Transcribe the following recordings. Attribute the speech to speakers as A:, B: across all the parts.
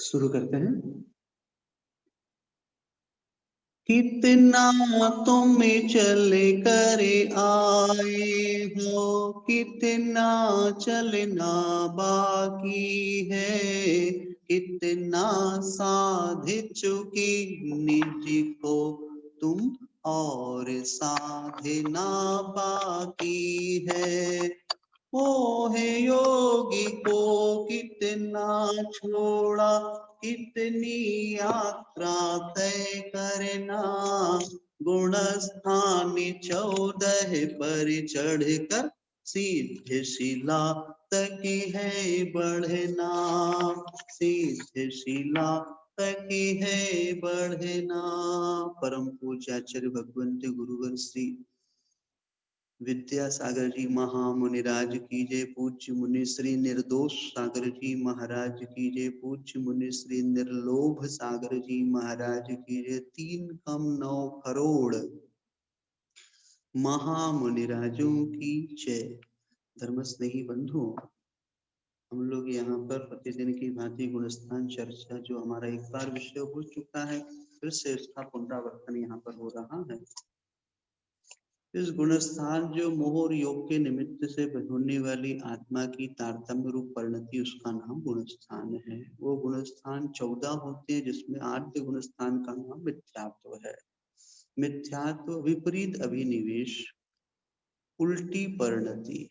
A: शुरू करते हैं। कितना तुम चले करे आए हो, कितना चलना बाकी है, कितना साध चुकी निज को तुम और साधना बाकी है। मोहे योगी को कितना छोड़ा, कितनी यात्रा तय करना, गुण स्थान 14 पर चढ़कर सिद्ध शिला तक है बढ़ना, सिद्ध शिला तक है बढ़ना। परम पूज्याचार्य भगवंत गुरुवर श्री विद्यासागर जी महामुनिराज की जय। पूज्य मुनि श्री निर्दोष सागर जी महाराज की जय। पूज्य मुनि श्री निर्लोभ सागर जी महाराज की जय। 3 कम 9 करोड़ महामुनिराजों की जय। धर्मस्नेही बंधुओं, हम लोग यहाँ पर प्रतिदिन की भांति गुणस्थान चर्चा जो हमारा एक बार विषय हो चुका है, फिर से इसका पुनरावर्तन यहाँ पर हो रहा है। इस गुणस्थान जो मोह और योग के निमित्त से होने वाली आत्मा की तारतम्य रूप परिणति, उसका नाम गुणस्थान है। वो गुणस्थान 14 होते हैं, जिसमें आद्य गुणस्थान का नाम मिथ्यात्व है। मिथ्यात्व विपरीत अभिनिवेश, उल्टी परिणति,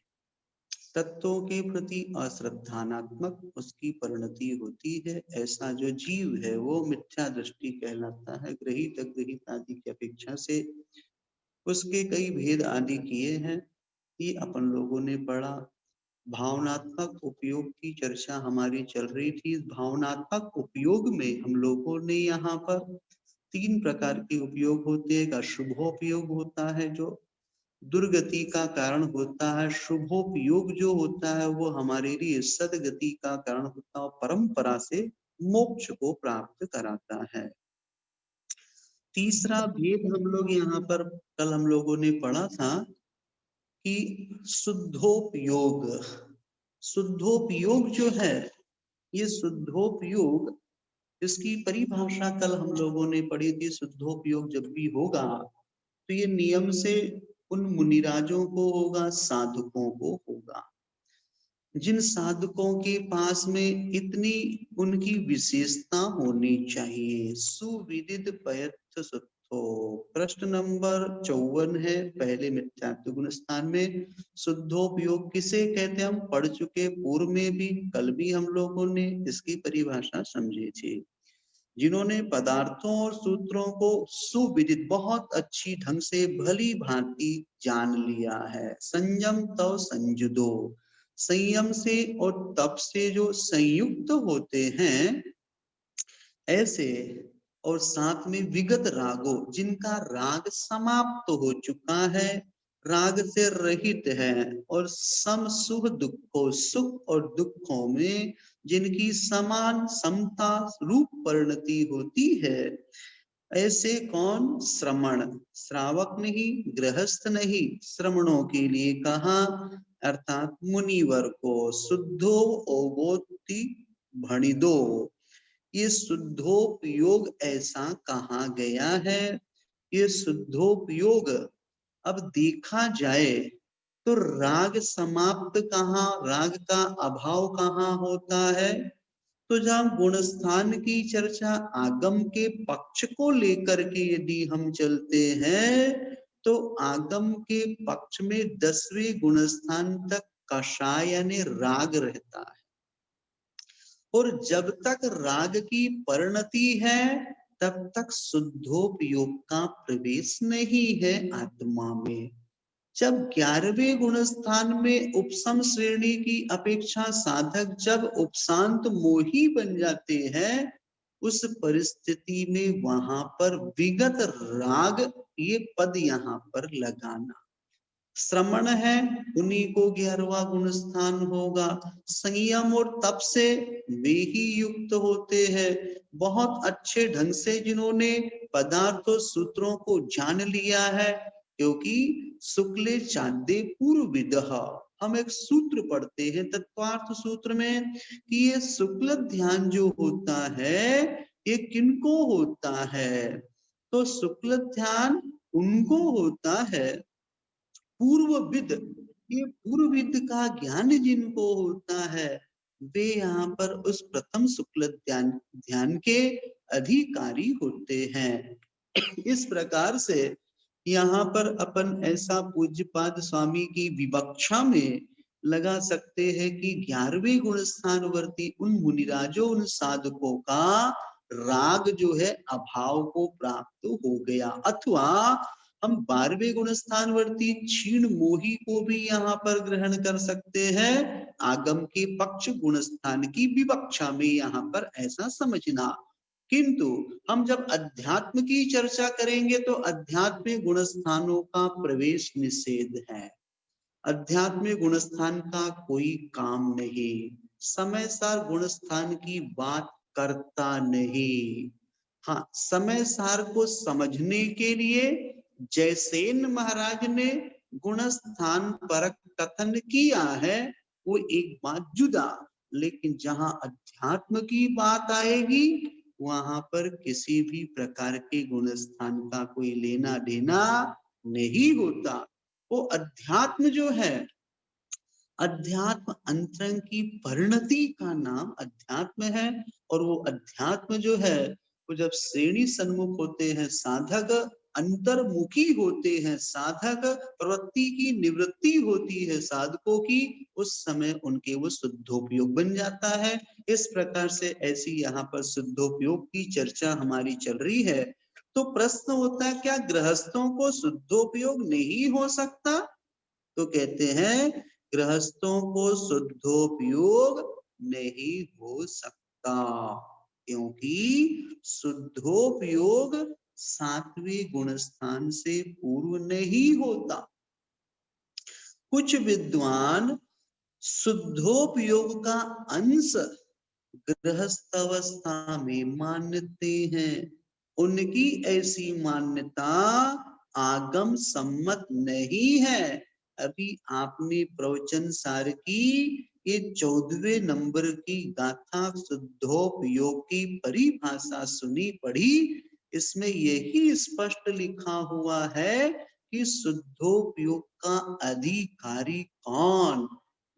A: तत्वों के प्रति अश्रद्धानात्मक उसकी परिणति होती है। ऐसा जो जीव है वो मिथ्या दृष्टि कहलाता है। ग्रहित अग्रहित आदि की अपेक्षा से उसके कई भेद आदि किए हैं। ये अपन लोगों ने पढ़ा। भावनात्मक उपयोग की चर्चा हमारी चल रही थी। भावनात्मक उपयोग में हम लोगों ने यहाँ पर 3 प्रकार के उपयोग होते हैं। एक अशुभोपयोग होता है जो दुर्गति का कारण होता है। शुभोपयोग जो होता है वो हमारे लिए सदगति का कारण होता है और परंपरा से मोक्ष को प्राप्त कराता है। तीसरा भेद हम लोग यहाँ पर कल हम लोगों ने पढ़ा था कि शुद्धोपयोग। शुद्धोपयोग जो है, ये शुद्धोपयोग, इसकी परिभाषा कल हम लोगों ने पढ़ी थी। शुद्धोपयोग जब भी होगा तो ये नियम से उन मुनिराजों को होगा, साधकों को होगा। जिन साधकों के पास में इतनी उनकी विशेषता होनी चाहिए। सुविदित पयत्थ सुत्थो, प्रश्न नंबर 54 है पहले मिथ्यात्व गुणस्थान में। शुद्धोपयोग किसे कहते हैं हम पढ़ चुके पूर्व में भी, कल भी हम लोगों ने इसकी परिभाषा समझी थी। जिन्होंने पदार्थों और सूत्रों को सुविदित बहुत अच्छी ढंग से भली भांति जान लिया है। संयम तो संजुदो, संयम से और तप से जो संयुक्त होते हैं ऐसे, और साथ में विगत रागो, जिनका राग समाप्त हो चुका है, राग से रहित है, और सम सुख दुखों, सुख और दुखों में जिनकी समान समता रूप परिणति होती है, ऐसे कौन? श्रमण, श्रावक नहीं, गृहस्थ नहीं, श्रमणों के लिए कहा, अर्थात मुनिवर को। शुद्धो ओगोति भणिदो, ये शुद्धोपयोग ऐसा कहा गया है। ये शुद्धोपयोग अब देखा जाए तो राग समाप्त कहाँ, राग का अभाव कहाँ होता है? तो जहां गुणस्थान की चर्चा आगम के पक्ष को लेकर के यदि हम चलते हैं तो आगम के पक्ष में 10वें गुणस्थान तक कषाय यानी राग रहता है, और जब तक राग की परिणति है तब तक शुद्धोपयोग का प्रवेश नहीं है आत्मा में। जब 11वें गुणस्थान में उपसम श्रेणी की अपेक्षा साधक जब उपशांत मोही बन जाते हैं, उस परिस्थिति में वहां पर विगत राग, ये पद यहाँ पर लगाना। श्रमण है उन्हीं को 11वां गुणस्थान होगा। संयम और तप से वे ही युक्त होते हैं, बहुत अच्छे ढंग से जिन्होंने पदार्थों सूत्रों को जान लिया है, क्योंकि शुक्ले चांदे पूर्व विदह, हम एक सूत्र पढ़ते हैं तत्वार्थ सूत्र में कि ये शुक्ल ध्यान जो होता है ये किनको होता है, तो शुक्ल ध्यान उनको होता है पूर्वविद। ये पूर्वविद का ज्ञान जिनको होता है वे यहाँ पर उस प्रथम शुक्ल ध्यान ध्यान के अधिकारी होते हैं। इस प्रकार से यहाँ पर अपन ऐसा पूज्यपाद स्वामी की विवक्षा में लगा सकते हैं कि 11वें गुण स्थान वर्ती उन मुनिराजों उन साधकों का राग जो है अभाव को प्राप्त हो गया, अथवा हम 12वें गुण स्थान वर्ती क्षीण मोही को भी यहाँ पर ग्रहण कर सकते हैं। आगम के पक्ष गुण स्थान की विवक्षा में यहाँ पर ऐसा समझना। किंतु हम जब अध्यात्म की चर्चा करेंगे तो अध्यात्म गुण स्थानों का प्रवेश निषेध है। अध्यात्म गुण स्थान का कोई काम नहीं, समय सार गुण स्थान की बात करता नहीं। हाँ, समय सार को समझने के लिए जयसेन महाराज ने गुण स्थान परक कथन किया है, वो एक बात जुदा, लेकिन जहां अध्यात्म की बात आएगी वहां पर किसी भी प्रकार के गुण स्थान का कोई लेना देना नहीं होता। वो अध्यात्म जो है, अध्यात्म अंतरंग की परिणति का नाम अध्यात्म है। और वो अध्यात्म जो है वो जब श्रेणी सन्मुख होते हैं, साधक अंतर्मुखी होते हैं, साधक प्रवृत्ति की निवृत्ति होती है साधकों की, उस समय उनके वो शुद्धोपयोग बन जाता है। इस प्रकार से ऐसी यहाँ पर शुद्धोपयोग की चर्चा हमारी चल रही है। तो प्रश्न होता है क्या गृहस्थों को शुद्धोपयोग नहीं हो सकता? तो कहते हैं गृहस्थों को शुद्धोपयोग नहीं हो सकता, क्योंकि शुद्धोपयोग 7वें गुण स्थान से पूर्व नहीं होता। कुछ विद्वान शुद्धोपयोग का अंश गृहस्थावस्था में मानते हैं। उनकी ऐसी मान्यता आगम सम्मत नहीं है। अभी आपने प्रवचन सार की ये 14वें नंबर की गाथा शुद्धोपयोग की परिभाषा सुनी पढ़ी, इसमें यही स्पष्ट लिखा हुआ है कि शुद्धोपयोग का अधिकारी कौन?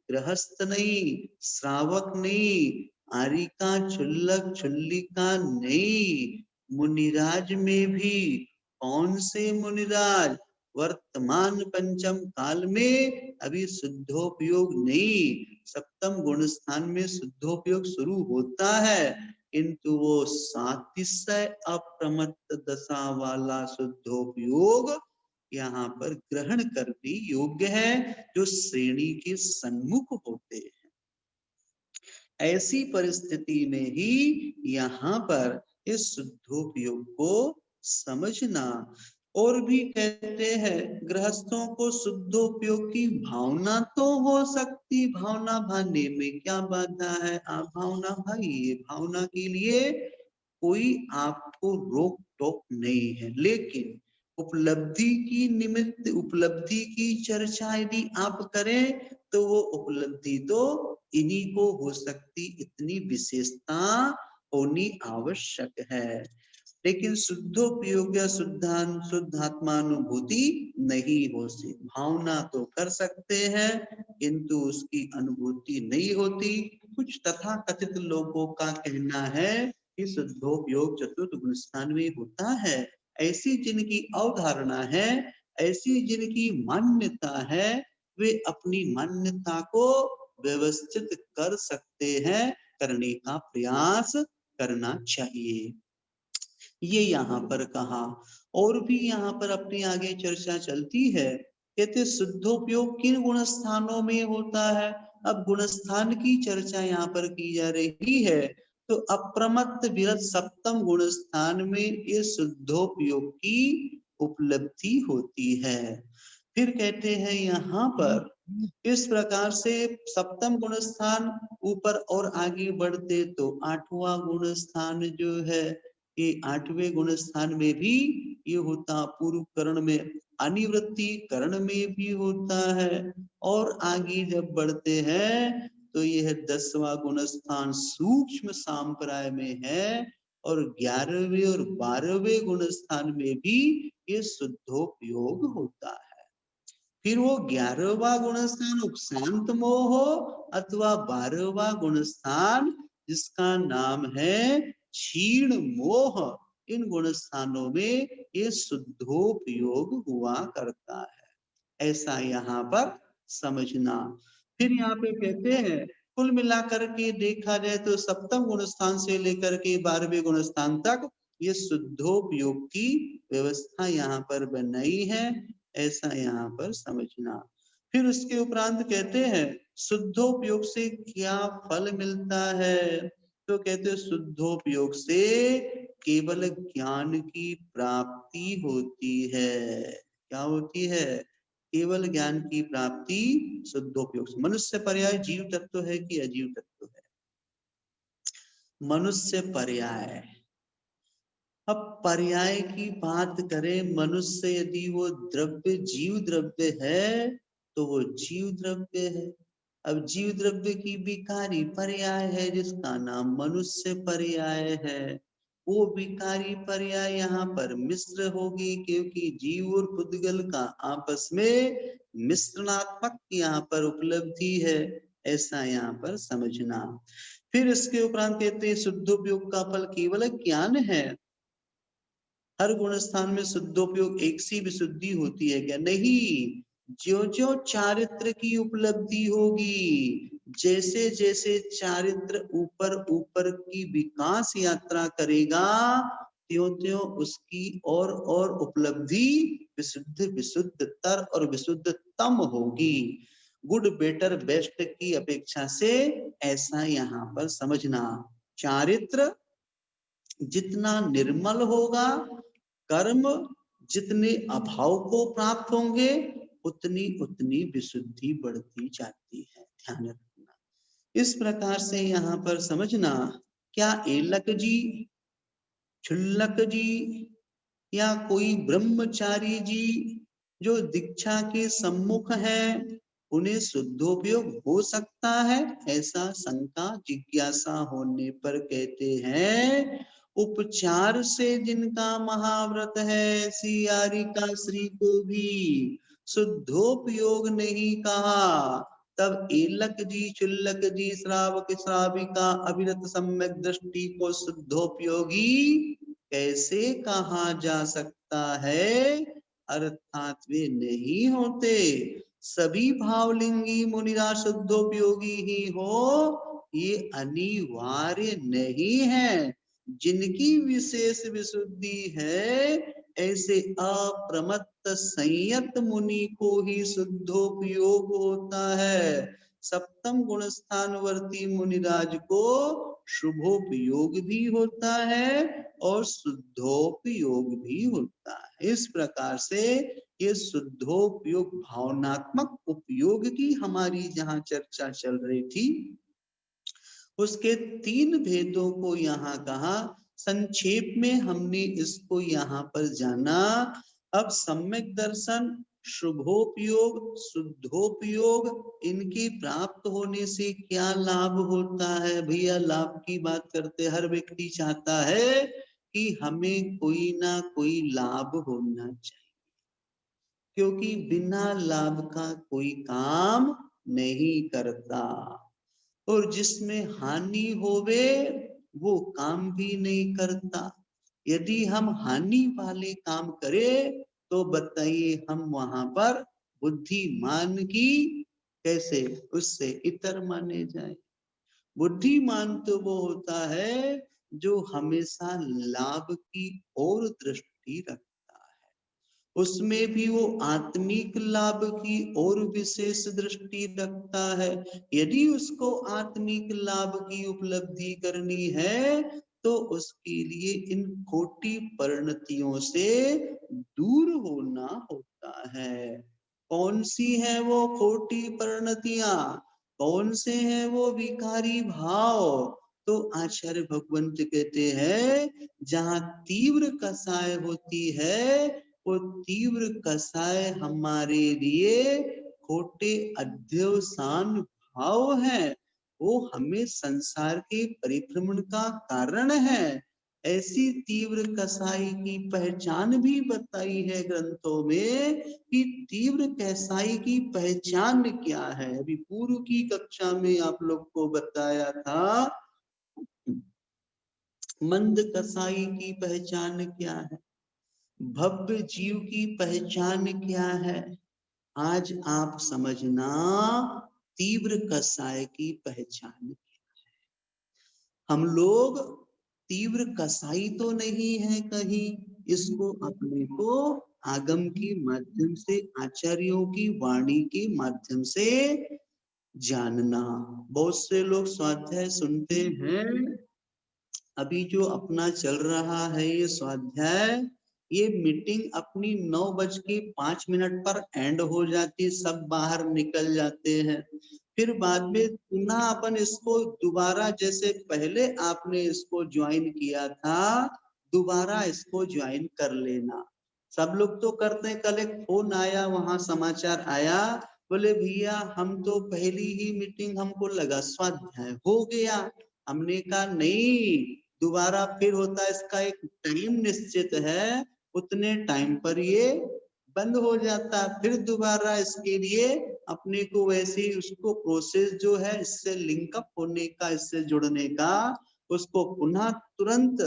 A: गृहस्थ नहीं, श्रावक नहीं, आरिका क्षुल्लक क्षुल्लिका नहीं, मुनिराज में भी कौन से मुनिराज? वर्तमान पंचम काल में अभी शुद्धोपयोग नहीं, सप्तम गुण स्थान में शुद्धोपयोग शुरू होता है, किंतु वो सातिशय अप्रमत्त दशा वाला शुद्धोपयोग यहाँ पर ग्रहण करने योग्य है, जो श्रेणी के सन्मुख होते हैं। ऐसी परिस्थिति में ही यहाँ पर इस शुद्धोपयोग को समझना। और भी कहते हैं गृहस्थों को शुद्धोपयोग की भावना तो हो सकती, भावना भाने में क्या बाधा है? आप भावना भाइये, भावना के लिए कोई आपको रोक टोक नहीं है, लेकिन उपलब्धि की निमित्त उपलब्धि की चर्चा यदि आप करें तो वो उपलब्धि तो इन्हीं को हो सकती, इतनी विशेषता होनी आवश्यक है। लेकिन शुद्धोपयोग या शुद्धात्मानुभूति नहीं हो सकती। भावना तो कर सकते हैं किंतु उसकी अनुभूति नहीं होती। कुछ तथा कथित लोगों का कहना है कि शुद्धोपयोग चतुर्थ गुण स्थान में होता है। ऐसी जिनकी अवधारणा है, ऐसी जिनकी मान्यता है, वे अपनी मान्यता को व्यवस्थित कर सकते हैं, करने का प्रयास करना चाहिए, ये यहाँ पर कहा। और भी यहाँ पर अपनी आगे चर्चा चलती है, कहते शुद्धोपयोग किन गुण स्थानों में होता है? अब गुण स्थान की चर्चा यहाँ पर की जा रही है, तो अप्रमत्त विरत सप्तम गुण स्थान में ये शुद्धोपयोग की उपलब्धि होती है। फिर कहते हैं यहाँ पर इस प्रकार से सप्तम गुण स्थान ऊपर और आगे बढ़ते तो 8वां गुण स्थान जो है, ये 8वें गुण स्थान में भी ये होता। पूर्व करण में अनिवृत्ति करण में भी होता है। और आगे जब बढ़ते हैं तो यह 10वां गुण स्थान सूक्ष्म सांप्राय में है, और 11वें और 12वें गुण स्थान में भी ये शुद्धोपयोग होता है। फिर वो 11वां गुण स्थान उपशांत मोह हो अथवा 12वां गुण स्थान जिसका नाम है क्षीण मोह, इन गुण स्थानों में ये शुद्धोपयोग हुआ करता है, ऐसा यहाँ पर समझना। फिर यहाँ पे कहते हैं कुल मिलाकर के देखा जाए तो सप्तम गुण स्थान से लेकर के 12वें गुण स्थान तक ये शुद्धोपयोग की व्यवस्था यहाँ पर बनाई है, ऐसा यहाँ पर समझना। फिर उसके उपरांत कहते हैं शुद्धोपयोग से क्या फल मिलता है, तो कहते हैं शुद्धोपयोग से केवल ज्ञान की प्राप्ति होती है। क्या होती है? केवल ज्ञान की प्राप्ति शुद्धोपयोग से। मनुष्य पर्याय जीव तत्व है कि अजीव तत्व है? मनुष्य पर्याय। अब पर्याय की बात करें, मनुष्य यदि वो द्रव्य जीव द्रव्य है तो वो जीव द्रव्य है। अब जीव द्रव्य की विकारी पर्याय है जिसका नाम मनुष्य पर्याय है। वो विकारी पर्याय यहाँ पर मिश्र होगी, क्योंकि जीव और पुद्गल का आपस में मिश्रणात्मक यहाँ पर उपलब्धि है, ऐसा यहाँ पर समझना। फिर इसके उपरांत कहते हैं शुद्धोपयोग का फल केवल ज्ञान है। हर गुण स्थान में शुद्धोपयोग एक सी विशुद्धि होती है क्या? नहीं, ज्यो ज्यो चारित्र की उपलब्धि होगी, जैसे जैसे चारित्र ऊपर ऊपर की विकास यात्रा करेगा, त्यों त्यों उसकी और उपलब्धि विशुद्ध विशुद्धतर और विशुद्धतम होगी। गुड बेटर बेस्ट की अपेक्षा से, ऐसा यहाँ पर समझना। चारित्र जितना निर्मल होगा, कर्म जितने अभाव को प्राप्त होंगे, उतनी उतनी विशुद्धि बढ़ती जाती है, ध्यान रखना। इस प्रकार से यहाँ पर समझना। क्या एलक जी, क्षुल्लक जी या कोई ब्रह्मचारी जी जो दीक्षा के सम्मुख है, उन्हें शुद्धोपयोग हो सकता है? ऐसा शंका जिज्ञासा होने पर कहते हैं उपचार से जिनका महाव्रत है, ऐसी यारिका श्री को भी शुद्धोपयोग नहीं कहा, तब एलक जी, चुल्लक जी, श्रावक श्राविका अविरत सम्यक दृष्टि को शुद्धोपयोगी कैसे कहा जा सकता है? अर्थात वे नहीं होते। सभी भावलिंगी मुनिरा शुद्धोपयोगी ही हो, ये अनिवार्य नहीं है। जिनकी विशेष विशुद्धि है, ऐसे अप्रमत्त संयत मुनि को ही शुद्धोपयोग होता है। सप्तम गुण स्थानवर्ती मुनिराज को शुभोपयोग भी होता है और शुद्धोपयोग भी होता है। इस प्रकार से ये शुद्धोपयोग भावनात्मक उपयोग की हमारी जहाँ चर्चा चल रही थी, उसके 3 भेदों को यहाँ कहा। संक्षेप में हमने इसको यहाँ पर जाना। अब सम्यक दर्शन, शुभोपयोग, शुद्धोपयोग, इनके प्राप्त होने से क्या लाभ होता है? भैया लाभ की बात करते, हर व्यक्ति चाहता है कि हमें कोई ना कोई लाभ होना चाहिए, क्योंकि बिना लाभ का कोई काम नहीं करता, और जिसमें हानि होवे वो काम भी नहीं करता। यदि हम हानि वाले काम करें तो बताइए हम वहां पर बुद्धिमान की कैसे उससे इतर माने जाए? बुद्धिमान तो वो होता है जो हमेशा लाभ की ओर दृष्टि रखता है, उसमें भी वो आत्मिक लाभ की ओर विशेष दृष्टि रखता है। यदि उसको आत्मिक लाभ की उपलब्धि करनी है तो उसके लिए इन खोटी परिणतियों से दूर होना होता है। कौन सी है वो खोटी परिणतियां? कौन से हैं वो विकारी भाव? तो आचार्य भगवंत कहते हैं जहां तीव्र कषाय होती है, वो तीव्र कसाय हमारे लिए खोटे अध्यवसान भाव है, वो हमें संसार के परिभ्रमण का कारण है। ऐसी तीव्र कसाई की पहचान भी बताई है ग्रंथों में कि तीव्र कसाई की पहचान क्या है। अभी पूर्व की कक्षा में आप लोग को बताया था मंद कसाई की पहचान क्या है, भव्य जीव की पहचान क्या है। आज आप समझना तीव्र कसाय की पहचान। हम लोग तीव्र कसाई तो नहीं है कहीं, इसको अपने को आगम के माध्यम से, आचार्यों की वाणी के माध्यम से जानना। बहुत से लोग स्वाध्याय सुनते हैं, अभी जो अपना चल रहा है ये स्वाध्याय, ये मीटिंग अपनी 9:05 पर एंड हो जाती, सब बाहर निकल जाते हैं। फिर बाद में पुनः अपन इसको दोबारा, जैसे पहले आपने इसको ज्वाइन किया था, दोबारा इसको ज्वाइन कर लेना। सब लोग तो करते हैं। कल एक फोन आया, वहां समाचार आया, बोले भैया हम तो पहली ही मीटिंग हमको लगा स्वाध्याय हो गया। हमने कहा नहीं, दोबारा फिर होता है, इसका एक टाइम निश्चित है, उतने टाइम पर ये बंद हो जाता। फिर दोबारा इसके लिए अपने को वैसे ही उसको प्रोसेस जो है इससे लिंकअप होने का, इससे जुड़ने का, उसको पुनः तुरंत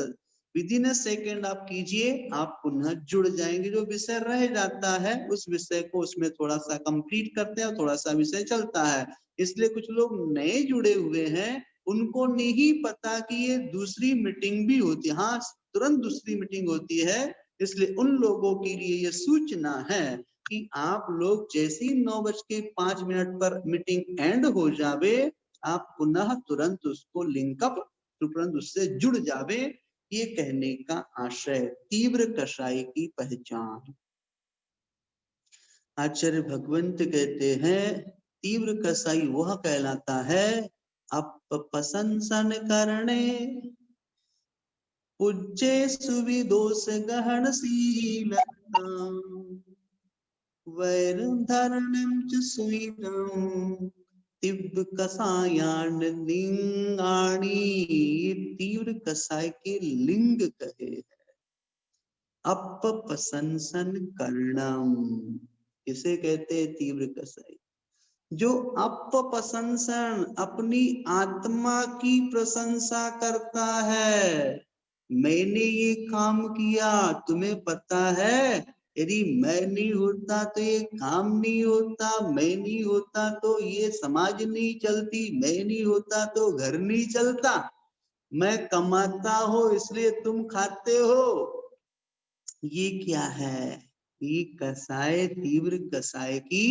A: विद इन अ सेकेंड आप कीजिए, आप पुनः जुड़ जाएंगे। जो विषय रह जाता है उस विषय को उसमें थोड़ा सा कंप्लीट करते हैं, थोड़ा सा विषय चलता है। इसलिए कुछ लोग नए जुड़े हुए हैं, उनको नहीं पता कि ये दूसरी मीटिंग भी होती है। हाँ, तुरंत दूसरी मीटिंग होती है, इसलिए उन लोगों के लिए ये सूचना है कि आप लोग जैसे ही 9:05 पर मीटिंग एंड हो जावे, आप पुनः तुरंत उसको लिंकअप, तुरंत उससे जुड़ जावे। ये कहने का आशय तीव्र कसाई की पहचान। आचार्य भगवंत कहते हैं तीव्र कसाई वह कहलाता है अपप्रशंसन करने पूज्य सुविदोष गहनशीलता वैरं धरणं च सुविदं तीव्र कसायान लिंगाणी। तीव्र कसाय के लिंग कहे अपप्रशंसन करणम, इसे कहते हैं तीव्र कसाई। जो अपप्रशंसन, अपनी आत्मा की प्रशंसा करता है। मैंने ये काम किया, तुम्हें पता है यदि मैं नहीं होता तो ये काम नहीं होता, मैं नहीं होता तो ये समाज नहीं चलती, मैं नहीं होता तो घर नहीं चलता, मैं कमाता हो इसलिए तुम खाते हो। ये क्या है? ये कसाय, तीव्र कसाय की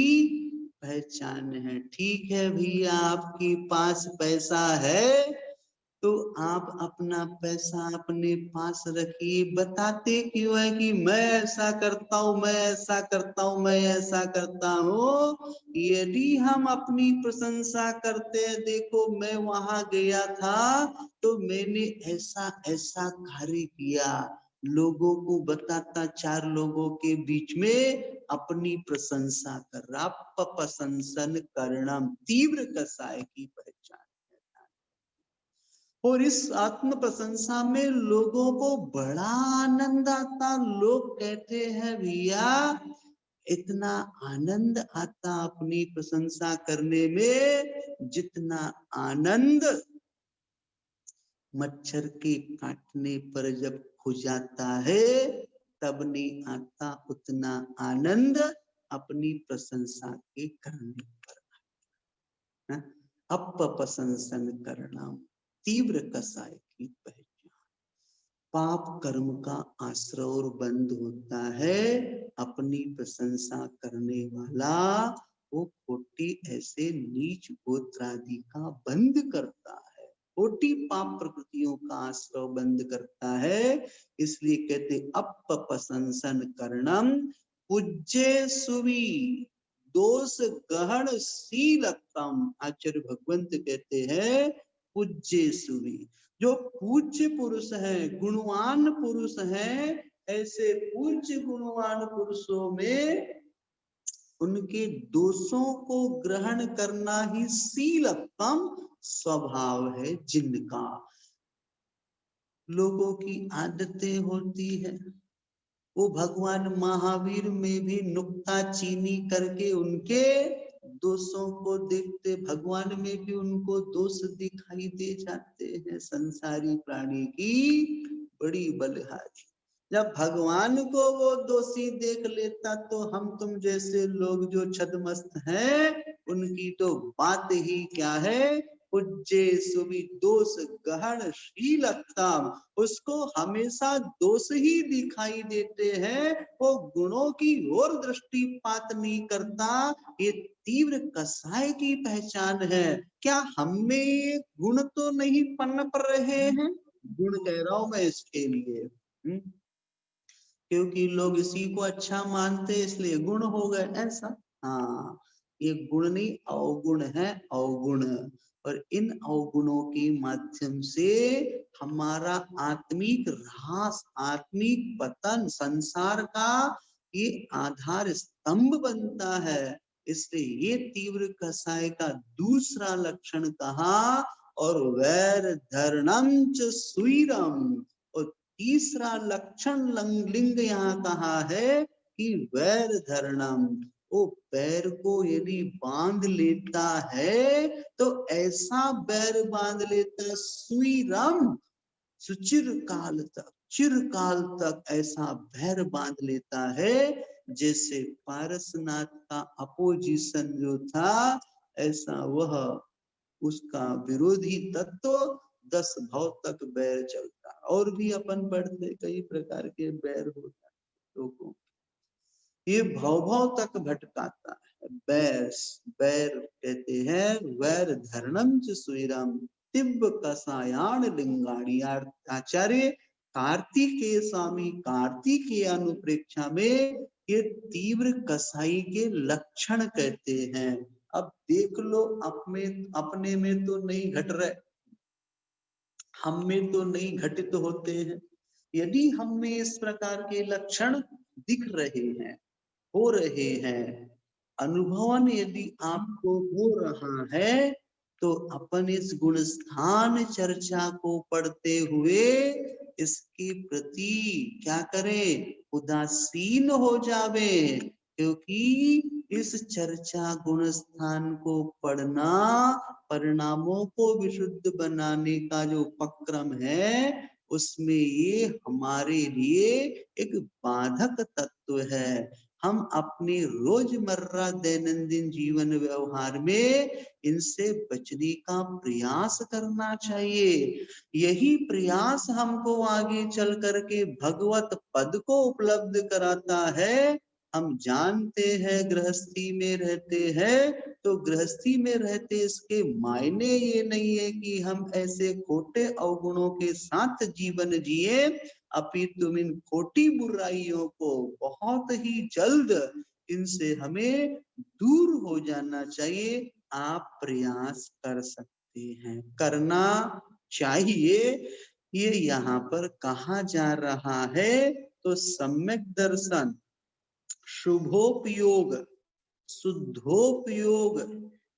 A: पहचान है। ठीक है भैया, आपके पास पैसा है तो आप अपना पैसा अपने पास रखिए, बताते क्यों है कि मैं ऐसा करता हूं, मैं ऐसा करता हूं, मैं ऐसा करता हूं। यदि हम अपनी प्रशंसा करते हैं, देखो मैं वहां गया था तो मैंने ऐसा ऐसा कार्य किया, लोगों को बताता, चार लोगों के बीच में अपनी प्रशंसा कर रहा, प्रशंसन करना तीव्र कसाय की पहचान। और इस आत्म प्रशंसा में लोगों को बड़ा आनंद आता। लोग कहते हैं भैया इतना आनंद आता अपनी प्रशंसा करने में, जितना आनंद मच्छर के काटने पर जब हो जाता है तब नहीं आता, उतना आनंद अपनी प्रशंसा के करने पर। अपप्रशंसन करना तीव्र कसाय की पहचान। पाप कर्म का आश्रय और बंद होता है अपनी प्रशंसा करने वाला, वो खोटी ऐसे नीच गोत्रादि का बंद करता है, खोटी पाप प्रकृतियों का आश्रय बंद करता है। इसलिए कहते अपप्रशंसन करणम पूज्य सुवी दोष गहन शीलतम। आचार्य भगवंत कहते हैं पूज्य सुवी, जो पूज्य पुरुष है, गुणवान पुरुष है, ऐसे पूज्य गुणवान पुरुषों में उनके दोषों को ग्रहण करना ही शीलतम स्वभाव है जिनका। लोगों की आदतें होती है, वो भगवान महावीर में भी नुक्ताचीनी करके उनके दोषों को देखते, भगवान में भी उनको दोष दिखाई दे जाते हैं। संसारी प्राणी की बड़ी बलहारी। जब भगवान को वो दोषी देख लेता तो हम तुम जैसे लोग जो छदमस्त हैं उनकी तो बात ही क्या है। पूज्य सुबि दोष गहन शीलतम, उसको हमेशा दोष ही दिखाई देते हैं, वो गुणों की ओर दृष्टिपात नहीं करता। ये तीव्र कसाय की पहचान है। क्या हम में गुण तो नहीं पनप रहे हैं? गुण कह रहा हूं मैं इसके लिए, क्योंकि लोग इसी को अच्छा मानते इसलिए गुण हो गए ऐसा। हाँ, ये गुण नहीं अवगुण है, अवगुण। और इन अवगुणों के माध्यम से हमारा आत्मिक ह्रास, आत्मिक पतन, संसार का ये आधार स्तंभ बनता है। इसलिए ये तीव्र कसाय का दूसरा लक्षण कहा। और वैर धरणम च सुईरम, और तीसरा लक्षण लिंग यहाँ कहा है कि वैर धरणम, वो पैर को यदि बांध लेता है तो ऐसा बैर बांध लेता सुईरम, सुचिर काल तक, चिरकाल तक ऐसा बैर बांध लेता है जैसे पारसनाथ का अपोजिशन जो था ऐसा वह उसका विरोधी तत्व 10 भाव तक बैर चलता। और भी अपन पढ़ते कई प्रकार के बैर होता है लोगों, ये भाव भाव तक भटकाता है। बैर, बैर कहते हैं वैर धरणम च सुईरम तिब्ब कसायान लिंगाणी। आचार्य कार्तिकेय स्वामी कार्तिकेय अनुप्रेक्षा में ये तीव्र कसाई के लक्षण कहते हैं। अब देख लो अपने में तो नहीं घट रहे, हम में तो नहीं घटित होते हैं। यदि हम में इस प्रकार के लक्षण दिख रहे हैं, हो रहे हैं, अनुभवन यदि आपको हो रहा है तो अपन इस गुणस्थान चर्चा को पढ़ते हुए इसके प्रति क्या करें, उदासीन हो जावे। क्योंकि इस चर्चा गुणस्थान को पढ़ना परिणामों को विशुद्ध बनाने का जो उपक्रम है उसमें ये हमारे लिए एक बाधक तत्व है। हम अपने रोजमर्रा दैनंदिन जीवन व्यवहार में इनसे बचने का प्रयास करना चाहिए। यही प्रयास हमको आगे चल करके भगवत पद को उपलब्ध कराता है। हम जानते हैं गृहस्थी में रहते हैं तो गृहस्थी में रहते इसके मायने ये नहीं है कि हम ऐसे खोटे अवगुणों के साथ जीवन जिए, अपितु इन खोटी बुराइयों को बहुत ही जल्द इनसे हमें दूर हो जाना चाहिए। आप प्रयास कर सकते हैं, करना चाहिए। ये यहाँ पर कहा जा रहा है तो सम्यक दर्शन, शुभोपयोग, शुद्धोपयोग,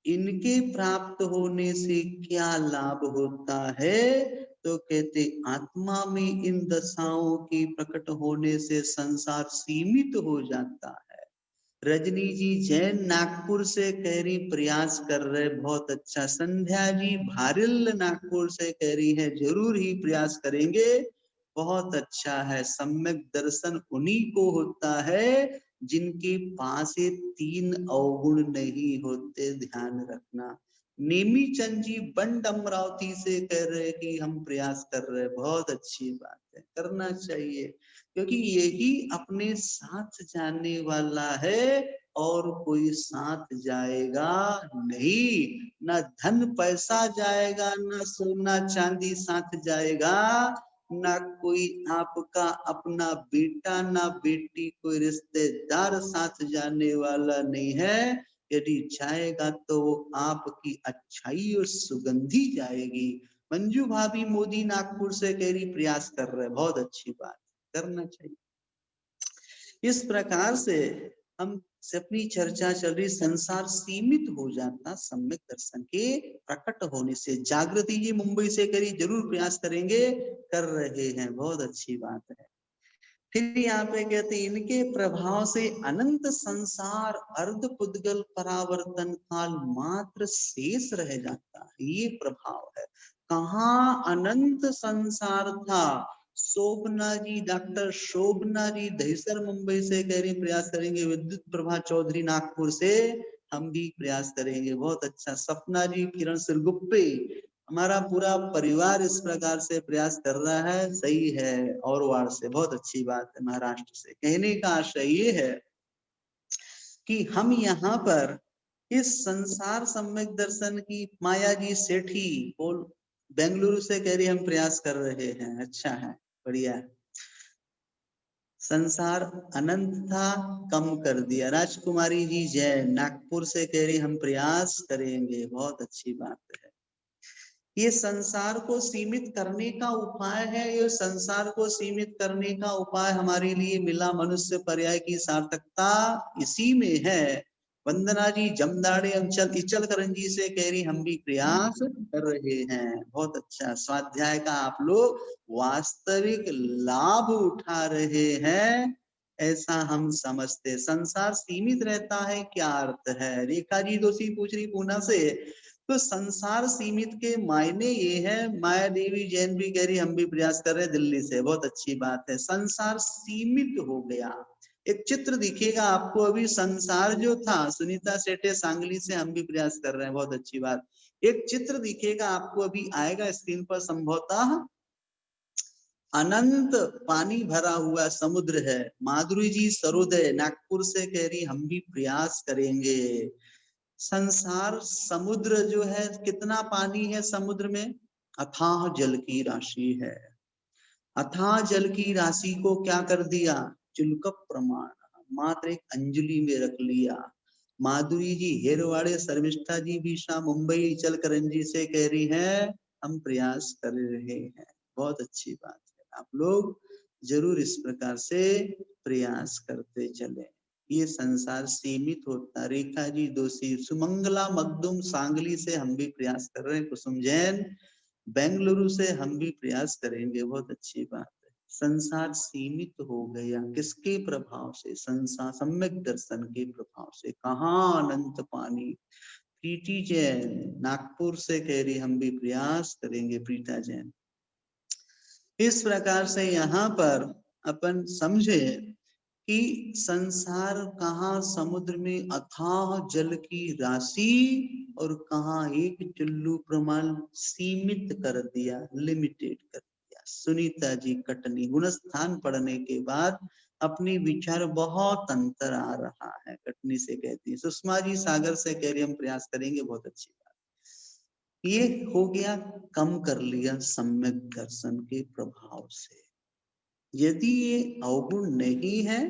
A: इनके प्राप्त होने से क्या लाभ होता है? तो कहते आत्मा में इन दशाओं की प्रकट होने से संसार सीमित हो जाता है। रजनी जी जैन नागपुर से कह रही प्रयास कर रहे, बहुत अच्छा। संध्या जी भारिल नागपुर से कह रही है जरूर ही प्रयास करेंगे, बहुत अच्छा है। सम्यक दर्शन उन्हीं को होता है जिनके पास ये 3 अवगुण नहीं होते, ध्यान रखना। नेमी चंद जी बंड अमरावती से कह रहे कि हम प्रयास कर रहे, बहुत अच्छी बात है, करना चाहिए। क्योंकि यही अपने साथ जाने वाला है और कोई साथ जाएगा नहीं। ना धन पैसा जाएगा, ना सोना चांदी साथ जाएगा, ना कोई आपका अपना बेटा ना बेटी कोई रिश्तेदार साथ जाने वाला नहीं है। यदि जाएगा तो वो आपकी अच्छाई और सुगंधी जाएगी। मंजू भाभी मोदी नागपुर से कह रही प्रयास कर रहे, बहुत अच्छी बात, करना चाहिए। इस प्रकार से हम से अपनी चर्चा चल रही, संसार सीमित हो जाता सम्यक दर्शन के प्रकट होने से। जागृति जी मुंबई से करी, जरूर प्रयास करेंगे, कर रहे हैं, बहुत अच्छी बात है। फिर यहाँ पे कहते हैं इनके प्रभाव से अनंत संसार अर्ध पुद्गल परावर्तन काल मात्र शेष रह जाता है, ये प्रभाव है। कहाँ अनंत संसार था। शोभना जी, डॉक्टर शोभना जी दहीसर मुंबई से कह रही प्रयास करेंगे। विद्युत प्रभा चौधरी नागपुर से हम भी प्रयास करेंगे, बहुत अच्छा। सपना जी, किरण सिरगुप्पे, हमारा पूरा परिवार इस प्रकार से प्रयास कर रहा है, सही है। और वार्ड से, बहुत अच्छी बात है, महाराष्ट्र से। कहने का आशय ये है कि हम यहाँ पर इस संसार सम्यक दर्शन की, माया जी सेठी बोल बेंगलुरु से कह रही हम प्रयास कर रहे हैं, अच्छा है, बढ़िया है। संसार अनंत था, कम कर दिया। राजकुमारी जी जैन नागपुर से कह रही हम प्रयास करेंगे, बहुत अच्छी बात है। ये संसार को सीमित करने का उपाय है, ये संसार को सीमित करने का उपाय हमारे लिए मिला। मनुष्य पर्याय की सार्थकता इसी में है। वंदना जी जमदाड़े अंचल इचल करंजी से कह रही हम भी प्रयास कर रहे हैं, बहुत अच्छा। स्वाध्याय का आप लोग वास्तविक लाभ उठा रहे हैं, ऐसा हम समझते। संसार सीमित रहता है, क्या अर्थ है। रेखा जी दोषी पूछ रही पूना से, तो संसार सीमित के मायने ये है। माया देवी जैन भी कह रही हम भी प्रयास कर रहे हैं, दिल्ली से, बहुत अच्छी बात है। संसार सीमित हो गया। एक चित्र दिखेगा आपको अभी, संसार जो था। सुनीता सेठे सांगली से हम भी प्रयास कर रहे हैं, बहुत अच्छी बात। एक चित्र दिखेगा आपको अभी, आएगा स्क्रीन पर संभवतः। अनंत पानी भरा हुआ समुद्र है। माधुरी जी सरोदय नागपुर से कह रही हम भी प्रयास करेंगे। संसार समुद्र जो है, कितना पानी है समुद्र में, अथाह जल की राशि है। अथाह जल की राशि को क्या कर दिया, चुलकप प्रमाण मात्र एक अंजलि में रख लिया। माधुरी जी हेरवाड़े, शर्मिष्ठा जी भी शाह मुंबई चल करंजी से कह रही है हम प्रयास कर रहे हैं, बहुत अच्छी बात है। आप लोग जरूर इस प्रकार से प्रयास करते चले, ये संसार सीमित होता। रेखा जी दोषी, सुमंगला मखदूम सांगली से हम भी प्रयास कर रहे हैं। कुसुम जैन बेंगलुरु से हम भी प्रयास करेंगे, बहुत अच्छी बात है। संसार सीमित हो गया, किसके प्रभाव से, संसार सम्यक दर्शन के प्रभाव से। कहाँ अनंत पानी। प्रीति जैन नागपुर से कह रही हम भी प्रयास करेंगे, प्रीता जैन। इस प्रकार से यहाँ पर अपन समझे कि संसार कहाँ, समुद्र में अथाह जल की राशि, और कहाँ एक चुल्लू प्रमाण सीमित कर दिया, लिमिटेड कर दिया। सुनीता जी कटनी, गुणस्थान पढ़ने के बाद अपनी विचार बहुत अंतर आ रहा है, कटनी से कहती है। सुषमा जी सागर से कह रही हम प्रयास करेंगे, बहुत अच्छी बात। ये हो गया, कम कर लिया सम्यक दर्शन के प्रभाव से। यदि ये अवगुण नहीं है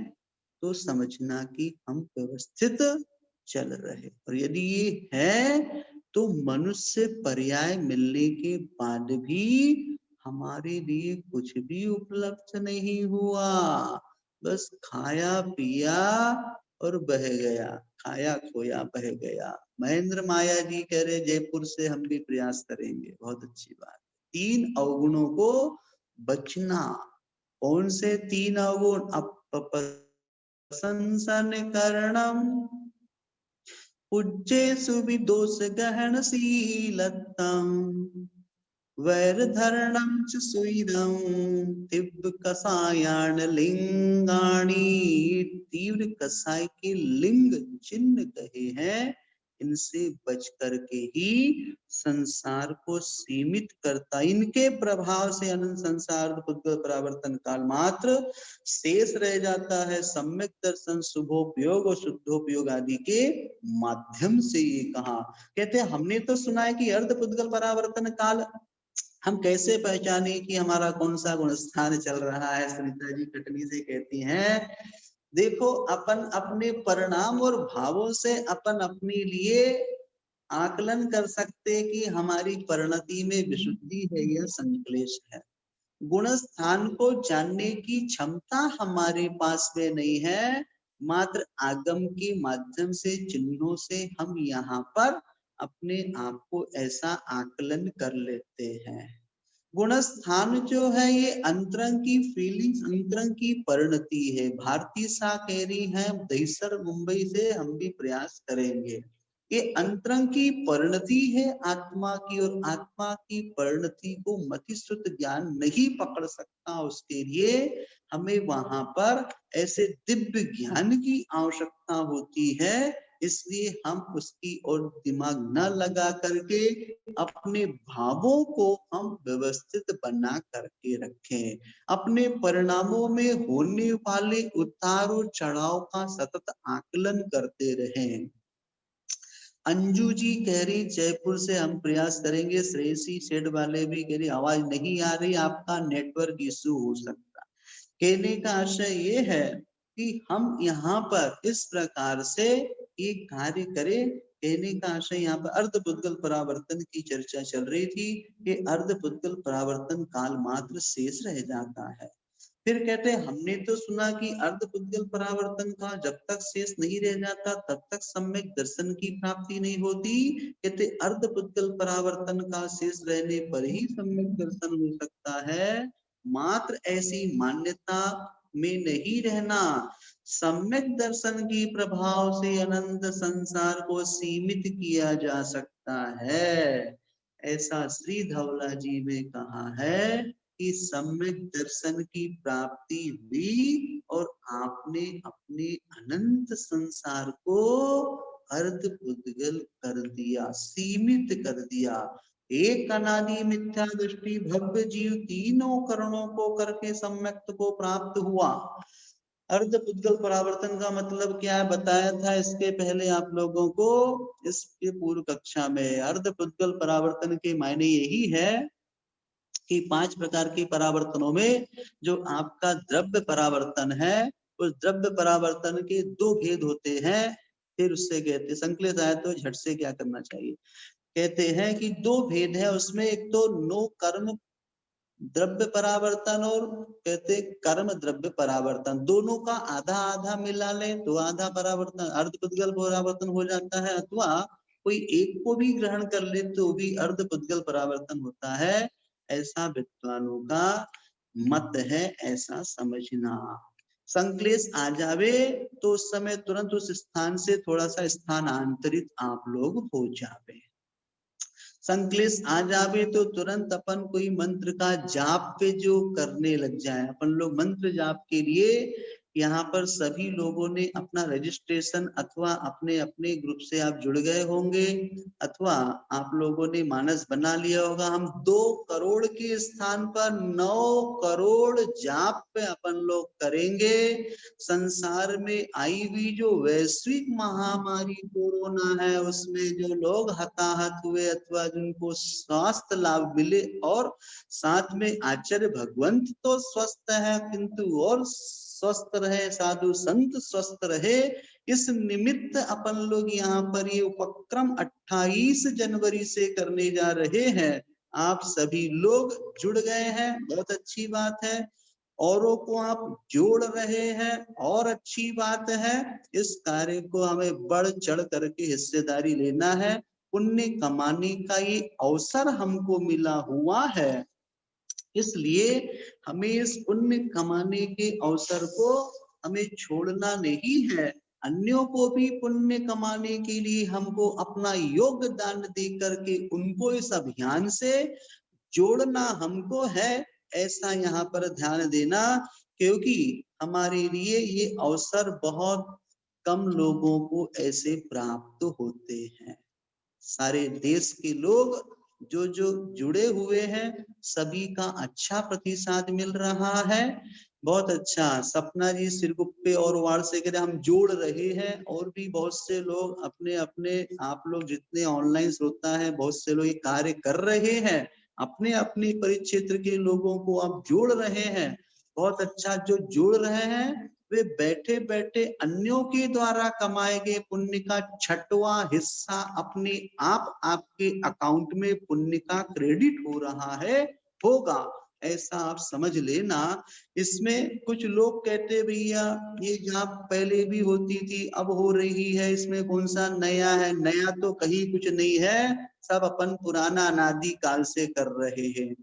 A: तो समझना कि हम व्यवस्थित चल रहे, और यदि ये है तो मनुष्य पर्याय मिलने के बाद भी हमारे लिए कुछ भी उपलब्ध नहीं हुआ। बस खाया पिया और बह गया, खाया खोया बह गया। महेंद्र माया जी कह रहे जयपुर से हम भी प्रयास करेंगे, बहुत अच्छी बात। 3 अवगुणों को बचना। कौन से 3 अवगुण, अपप्रशंसन करणम, पूज्येषु विदोष गहनशीलतम, वैरधरणं च सुईरम, तीव्र कषायाण लिंगाणी। तीव्र कषाय के लिंग चिन्ह कहे हैं, इनसे बच करके ही संसार को सीमित करता। इनके प्रभाव से अनंत संसार परावर्तन काल मात्र शेष रह जाता है। सम्यक दर्शन शुभोपयोग और शुद्धोपयोग आदि के माध्यम से ये कहा। कहते हैं हमने तो सुना है कि अर्ध पुद्गल परावर्तन काल, हम कैसे पहचाने कि हमारा कौन सा गुण स्थान चल रहा है। सुनीता जी कटनी से कहती हैं देखो, अपन अपने परिणाम और भावों से अपन अपने लिए आकलन कर सकते कि हमारी परिणति में विशुद्धि है या संक्लेश है। गुण स्थान को जानने की क्षमता हमारे पास में नहीं है, मात्र आगम के माध्यम से चिन्हों से हम यहाँ पर अपने आप को ऐसा आकलन कर लेते हैं। गुण स्थान जो है ये अंतरंग की फीलिंग्स, अंतरंग की परिणति है। भारती सा कह रही है दहीसर मुंबई से हम भी प्रयास करेंगे। ये अंतरंग की परिणति है आत्मा की, और आत्मा की परिणति को मतिश्रुत ज्ञान नहीं पकड़ सकता। उसके लिए हमें वहां पर ऐसे दिव्य ज्ञान की आवश्यकता होती है। इसलिए हम उसकी ओर दिमाग न लगा करके अपने भावों को हम व्यवस्थित बना करके रखें। अपने परिणामों में होने वाले उतार चढ़ाव का सतत आकलन करते रहें। अंजू जी कह रही जयपुर से हम प्रयास करेंगे। श्रेयसी शेड वाले भी कह रही आवाज नहीं आ रही, आपका नेटवर्क इशू हो सकता। कहने का आशय ये है कि हम यहाँ पर इस प्रकार से एक कार्य करें। कहने का आशय यहाँ पर अर्धपुद्गल परावर्तन की चर्चा चल रही थी कि अर्धपुद्गल परावर्तन काल मात्र शेष रह जाता है। फिर कहते हैं हमने तो सुना कि अर्धपुद्गल परावर्तन का जब तक शेष नहीं रह जाता तब तक सम्यक दर्शन की प्राप्ति नहीं होती। कहते अर्धपुद्गल परावर्तन का शेष रहने पर ही सम्यक दर्शन हो सकता है। मात्र ऐसी मान्यता में नहीं रहना। सम्यक दर्शन की प्रभाव से अनंत संसार को सीमित किया जा सकता है, ऐसा श्री धवला जी ने कहा है कि सम्यक दर्शन की प्राप्ति हुई और आपने अपने अनंत संसार को अर्धपुद्गल कर दिया, सीमित कर दिया। एक अनादि मिथ्या दृष्टि भव्य जीव तीनों करणों को करके सम्यक्त को प्राप्त हुआ। अर्धपुद्गल परावर्तन का मतलब क्या है बताया था इसके पहले आप लोगों को इसके पूर्व कक्षा में। अर्धपुद्गल परावर्तन के मायने यही है कि 5 प्रकार के परावर्तनों में जो आपका द्रव्य परावर्तन है, उस द्रव्य परावर्तन के 2 भेद होते हैं। फिर उससे कहते संकलित आए तो झट से क्या करना चाहिए। कहते हैं कि 2 भेद है उसमें, एक तो नो कर्म द्रव्य परावर्तन और कहते कर्म द्रव्य परावर्तन। दोनों का आधा आधा मिला ले तो आधा परावर्तन अर्धपुद्गल परावर्तन हो जाता है, अथवा कोई एक को भी ग्रहण कर ले तो भी अर्धपुद्गल परावर्तन होता है। ऐसा विद्वानों का मत है, ऐसा समझना। संक्लेश आ जावे तो उस समय तुरंत उस स्थान से थोड़ा सा स्थानांतरित आप लोग हो जावे। संक्लेश आ जावे तो तुरंत अपन कोई मंत्र का जाप पे जो करने लग जाए। अपन लोग मंत्र जाप के लिए यहाँ पर सभी लोगों ने अपना रजिस्ट्रेशन अथवा अपने अपने ग्रुप से आप जुड़ गए होंगे, अथवा आप लोगों ने मानस बना लिया होगा। हम 2 करोड़ के स्थान पर 9 करोड़ जाप पे अपन लोग करेंगे। संसार में आई हुई जो वैश्विक महामारी कोरोना है उसमें जो लोग हताहत हुए अथवा जिनको स्वास्थ्य लाभ मिले, और साथ में आचार्य भगवंत तो स्वस्थ है किंतु और स्वस्थ रहे, साधु संत स्वस्थ रहे, इस निमित्त अपन लोग यहाँ पर ये उपक्रम 28 जनवरी से करने जा रहे हैं। आप सभी लोग जुड़ गए हैं, बहुत अच्छी बात है। औरों को आप जोड़ रहे हैं और अच्छी बात है। इस कार्य को हमें बढ़ चढ़ करके हिस्सेदारी लेना है। पुण्य कमाने का ये अवसर हमको मिला हुआ है, इसलिए हमें इस पुण्य कमाने के अवसर को हमें छोड़ना नहीं है। अन्यों को भी पुण्य कमाने के लिए हमको अपना योगदान दे करके उनको इस अभियान से जोड़ना हमको है, ऐसा यहाँ पर ध्यान देना। क्योंकि हमारे लिए ये अवसर बहुत कम लोगों को ऐसे प्राप्त होते हैं। सारे देश के लोग जो जो जुड़े हुए हैं सभी का अच्छा प्रतिसाद मिल रहा है। बहुत अच्छा। सपना जी सिरगुप्पे और वार्ड से कह रहे हम जोड़ रहे हैं, और भी बहुत से लोग अपने अपने आप लोग जितने ऑनलाइन श्रोता है बहुत से लोग ये कार्य कर रहे हैं, अपने अपने परिक्षेत्र के लोगों को आप जोड़ रहे हैं। बहुत अच्छा। जो जोड़ रहे हैं वे बैठे बैठे अन्यों के द्वारा कमाए गए पुण्य का 6वां हिस्सा अपने आप आपके अकाउंट में पुण्य का क्रेडिट हो रहा है, होगा। ऐसा आप समझ लेना। इसमें कुछ लोग कहते भैया ये जाप पहले भी होती थी, अब हो रही है, इसमें कौन सा नया है? नया तो कहीं कुछ नहीं है, सब अपन पुराना अनादि काल से कर रहे हैं।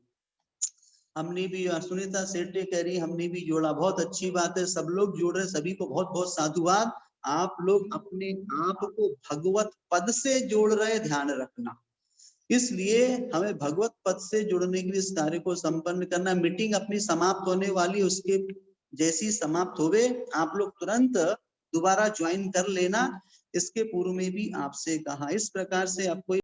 A: हमने भी, सुनीता सेठे कह रही हमने भी जोड़ा, बहुत अच्छी बात है, सब लोग जोड़ रहे, सभी को बहुत बहुत साधुवाद। आप लोग अपने आप को भगवत पद से जोड़ रहे, ध्यान रखना। इसलिए हमें भगवत पद से जुड़ने के लिए इस कार्य को संपन्न करना। मीटिंग अपनी समाप्त होने वाली, उसके जैसी समाप्त होवे आप लोग तुरंत दोबारा ज्वाइन कर लेना। इसके पूर्व में भी आपसे कहा, इस प्रकार से आपको